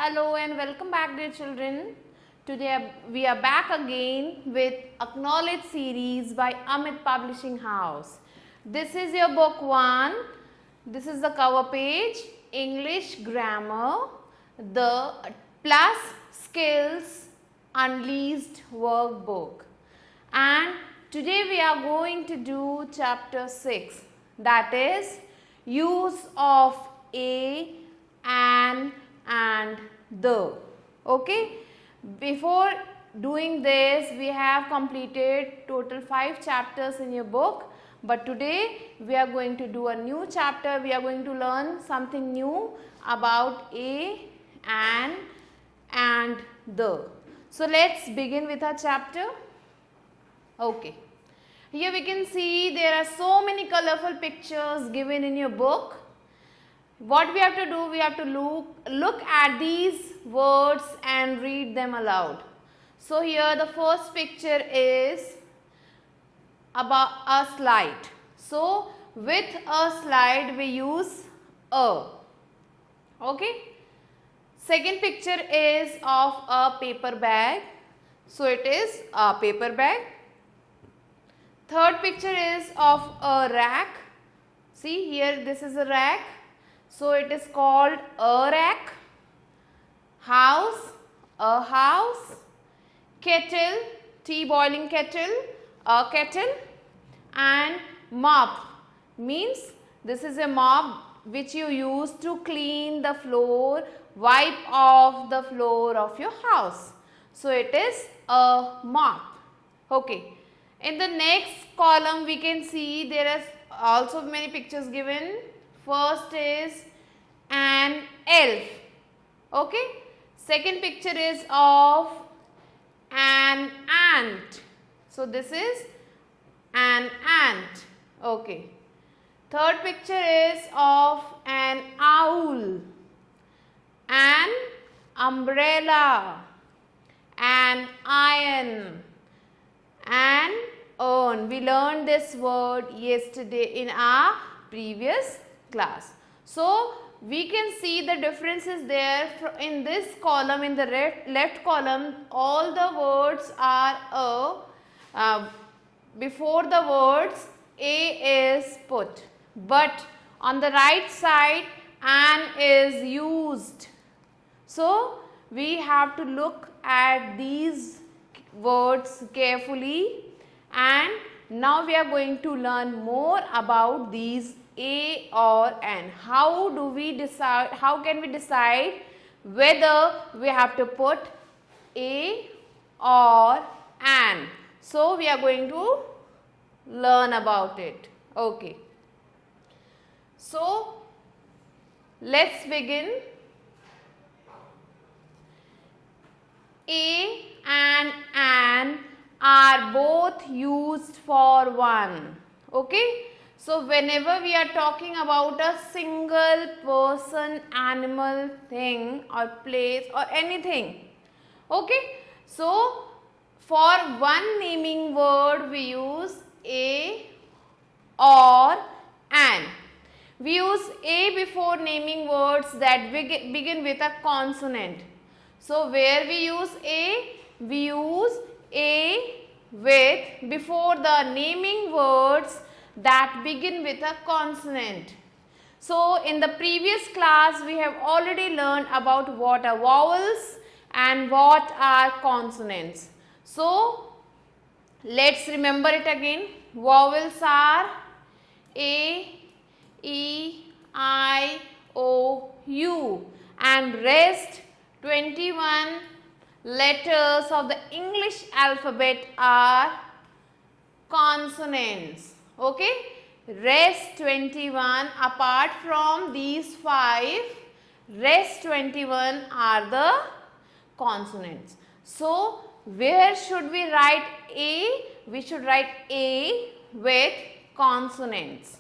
Hello and welcome back, dear children. Today we are back again with Acknowledge series by Amit Publishing House. This is your book 1. This is the cover page, English Grammar, the Plus Skills Unleashed workbook. And today we are going to do chapter 6, that is use of a, an and the. Okay, before doing this we have completed total 5 chapters in your book, but today we are going to do a new chapter. We are going to learn something new about a, an and the. So let's begin with our chapter. Okay, here we can see there are so many colorful pictures given in your book. What we have to do, we have to look at these words and read them aloud. So here the first picture is about a slide. So with a slide we use a. Okay. Second picture is of a paper bag. So it is a paper bag. Third picture is of a rack. See here, this is a rack. So it is called a rack. House, a house. Kettle, tea boiling kettle, a kettle. And mop means this is a mop which you use to clean the floor, wipe off the floor of your house. So it is a mop. Okay. In the next column we can see there is also many pictures given. First is an elf. Okay. Second picture is of an ant. So this is an ant. Okay. Third picture is of an owl, an umbrella, an iron, an urn. We learned this word yesterday in our previous class. So we can see the differences there in this column. In the left column, all the words are a. Before the words a is put, but on the right side an is used. So we have to look at these words carefully, and now we are going to learn more about these a or an. How do we decide, how can we decide whether we have to put a or an? So we are going to learn about it. Okay. So let's begin. A and an are both used for one. Okay. So whenever we are talking about a single person, animal, thing or place or anything. Okay. So for one naming word we use a or an. We use a before naming words that begin with a consonant. So where we use a with before the naming words that begin with a consonant. So in the previous class we have already learned about what are vowels and what are consonants. So let's remember it again. Vowels are a, e, I, o, u, and rest 21 letters of the English alphabet are consonants. Okay, rest 21, apart from these 5, rest 21 are the consonants. So where should we write a? We should write a with consonants.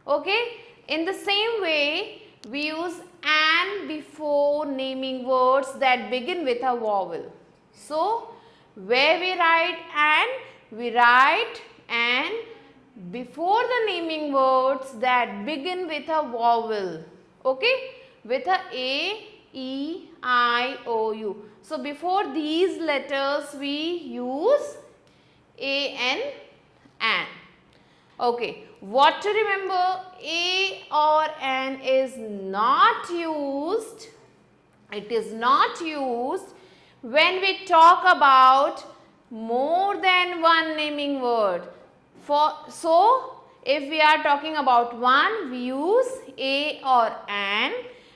Okay, in the same way we use an before naming words that begin with a vowel. So where we write an? We write an before the naming words that begin with a vowel. Okay, with a, e, I, O, U. So before these letters we use A, N, an. Okay, what to remember? A or an is not used. It is not used when we talk about more than one naming word. So, if we are talking about one, we use a or an,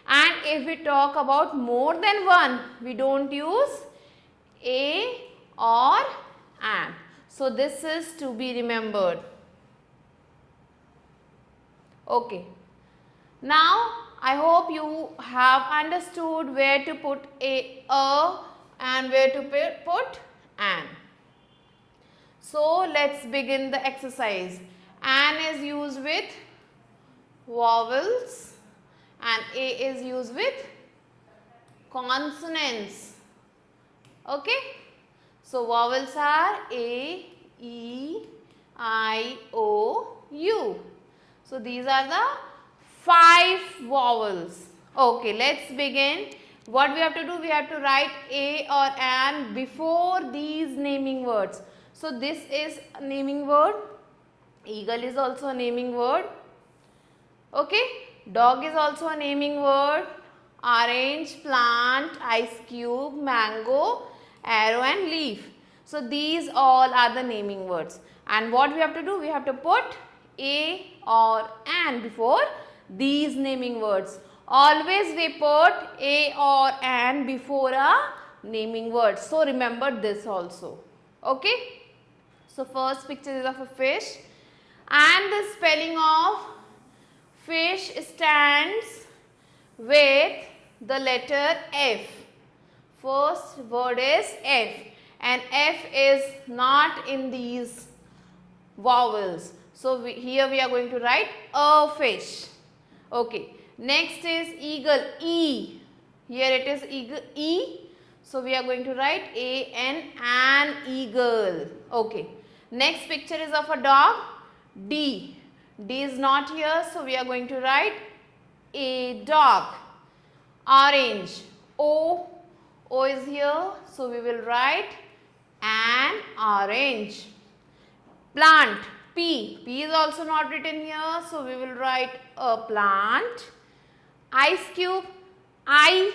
and if we talk about more than one, we don't use a or an. So, this is to be remembered. Okay. Now, I hope you have understood where to put a and where to put an. So, let's begin the exercise. An is used with vowels and a is used with consonants. Okay. So, vowels are a, e, I, o, u. So, these are the 5 vowels. Okay, let's begin. What we have to do? We have to write a or an before these naming words. So, this is a naming word. Eagle is also a naming word. Okay. Dog is also a naming word. Orange, plant, ice cube, mango, arrow and leaf. So, these all are the naming words. And what we have to do? We have to put a or an before these naming words. Always we put a or an before a naming word. So, remember this also. Okay. So, first picture is of a fish, and the spelling of fish stands with the letter F. First word is F, and F is not in these vowels. So, here we are going to write a fish. Okay. Next is eagle, E. Here it is eagle, E. So, we are going to write an eagle. Okay. Next picture is of a dog, D. D is not here. So, we are going to write a dog. Orange, O. O is here. So, we will write an orange. Plant, P. P is also not written here. So, we will write a plant. Ice cube, I.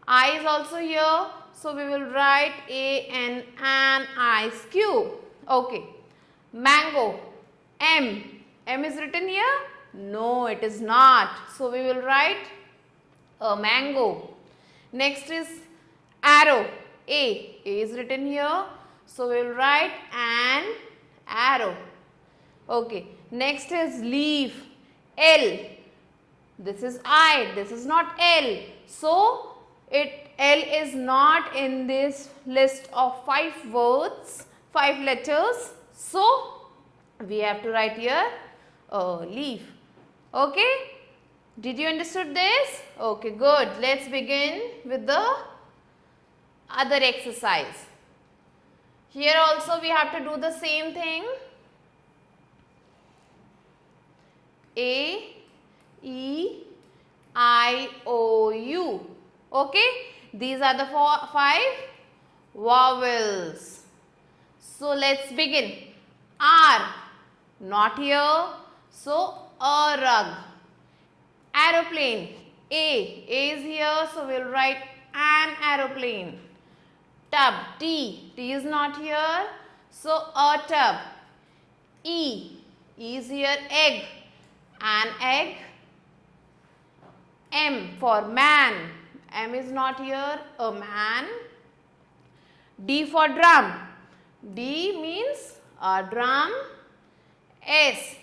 I is also here. So, we will write an ice cube. Okay. Mango, M. M is written here? No, it is not. So, we will write a mango. Next is arrow, A. A is written here. So, we will write an arrow. Okay. Next is leaf, L. This is I, this is not L. So, L is not in this list of 5 words, 5 letters. So, we have to write here leaf. Okay. Did you understood this? Okay, good. Let's begin with the other exercise. Here also we have to do the same thing. A, E, I, O, U. Okay. These are the 5 vowels. So, let's begin. R, not here. So, a rug. Aeroplane, A is here. So, we will write an aeroplane. Tub, T is not here. So, a tub. E is here. Egg, an egg. M for man, M is not here, a man. D for drum, D means a drum. S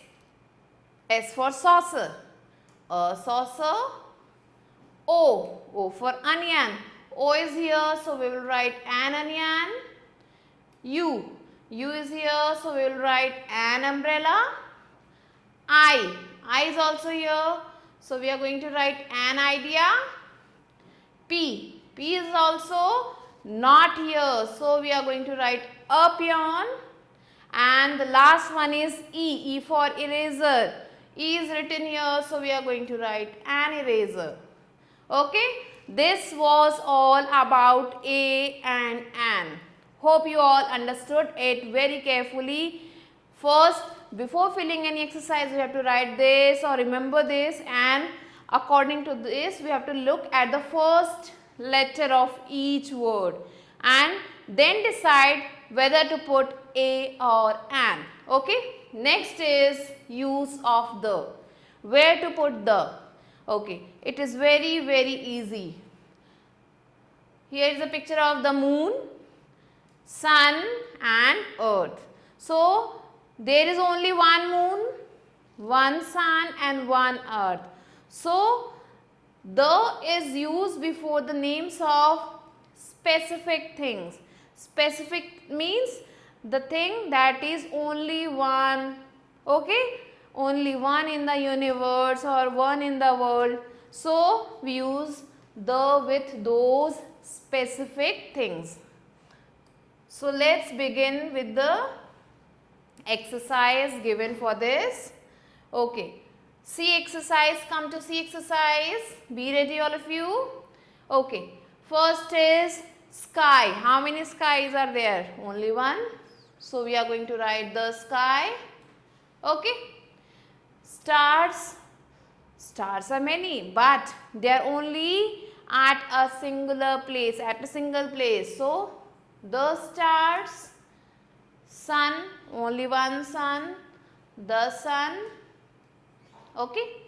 for saucer, a saucer. O for onion, O is here, so we will write an onion. U is here, so we will write an umbrella. I is also here, so we are going to write an idea. P is also not here, so we are going to write a peon. And the last one is E for eraser. E is written here, so we are going to write an eraser. Okay. this was all about A and an. Hope you all understood it very carefully. First, before filling any exercise, we have to write this or remember this, and according to this, we have to look at the first letter of each word and then decide whether to put A or an. Okay. Next is use of the. Where to put the? Okay. It is very easy. Here is a picture of the moon, sun and earth. So, there is only one moon, one sun and one earth. So, the is used before the names of specific things. Specific means the thing that is only one, okay, only one in the universe or one in the world. So, we use the with those specific things. So, let's begin with the exercise given for this. Okay. See exercise, come to see exercise. Be ready all of you. Okay. First is sky. How many skies are there? Only one. So, we are going to write the sky. Okay. Stars. Stars are many, but they are only at a singular place, So, the stars, sun, only one sun, the sun, okay,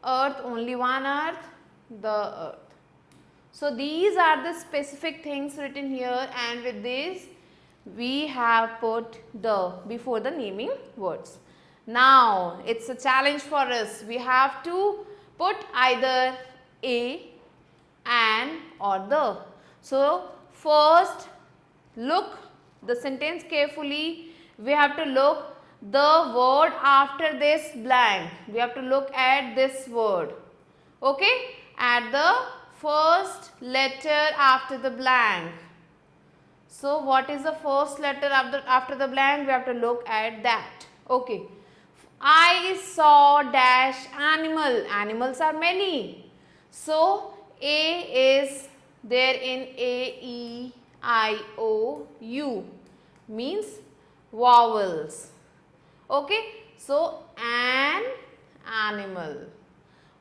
earth, only one earth, the earth. So, these are the specific things written here, and with this we have put the before the naming words. Now, it is a challenge for us. We have to put either A, an or the. So, first look the sentence carefully. We have to look the word after this blank. We have to look at this word. Okay? At the first letter after the blank. So, what is the first letter after the blank? We have to look at that. Okay. I saw dash animal. Animals are many. So, A is there in A-E-I-O-U means vowels. Okay. So, an animal.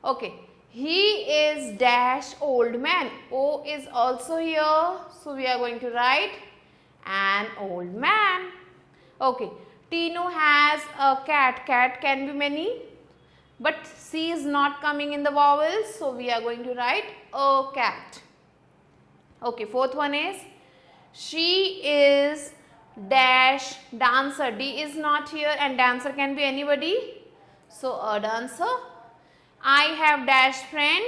Okay. He is dash old man. O is also here. So, we are going to write an old man. Okay. Tino has a cat. Cat can be many, but C is not coming in the vowels. So, we are going to write a cat. Okay. Fourth one is she is dash dancer. D is not here and dancer can be anybody. So, a dancer. I have dash friend.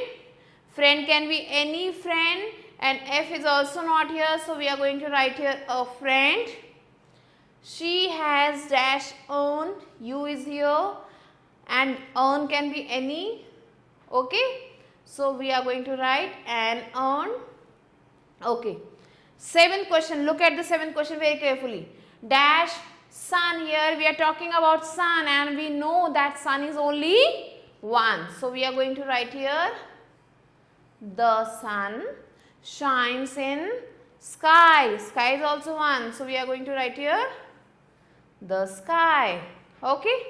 Friend can be any friend and F is also not here. So, we are going to write here a friend. She has dash earn. U is here and earn can be any. Okay. So, we are going to write an earn. Okay. Seventh question. Look at the seventh question very carefully. Dash sun. Here we are talking about sun and we know that sun is only one. So, we are going to write here the sun shines in sky. Sky is also one. So, we are going to write here the sky. Okay.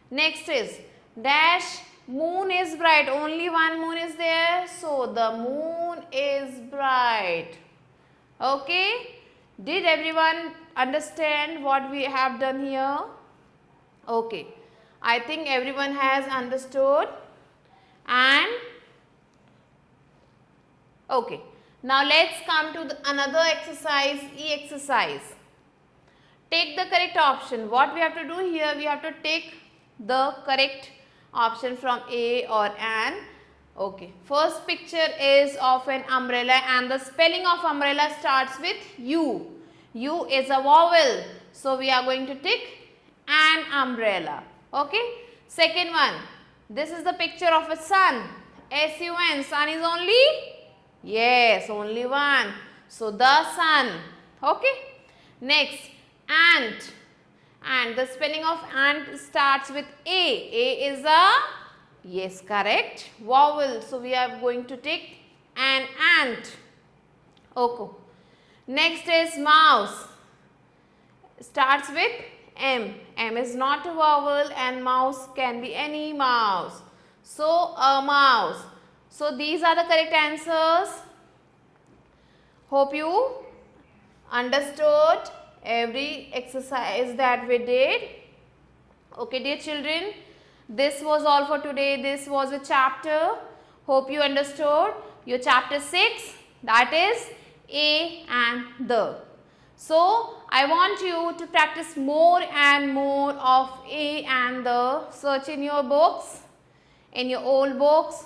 Next is dash moon is bright. Only one moon is there. So, the moon is bright. Okay. Did everyone understand what we have done here? Okay. I think everyone has understood. And okay. Now, let's come to another exercise, E exercise. Take the correct option. What we have to do here, we have to take the correct option from A or an. Okay. First picture is of an umbrella and the spelling of umbrella starts with U. U is a vowel. So, we are going to tick an umbrella. Okay. Second one. This is the picture of a sun. S-U-N. Sun is only? Yes, only one. So, the sun. Okay. Next, ant. And the spelling of ant starts with A. A is a, yes, correct, vowel. So, we are going to take an ant. Okay. Next is mouse. Starts with M. M is not a vowel and mouse can be any mouse. So, a mouse. So, these are the correct answers. Hope you understood every exercise that we did. Okay, dear children, this was all for today. This was a chapter. Hope you understood your chapter 6, that is A and the. So, I want you to practice more and more of A and the. Search in your books, in your old books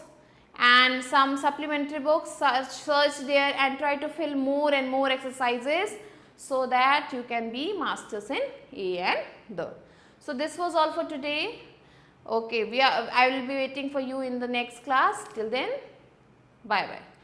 and some supplementary books. Search there and try to fill more and more exercises so that you can be masters in A and the. So, this was all for today. Okay, I will be waiting for you in the next class. Till then, bye bye.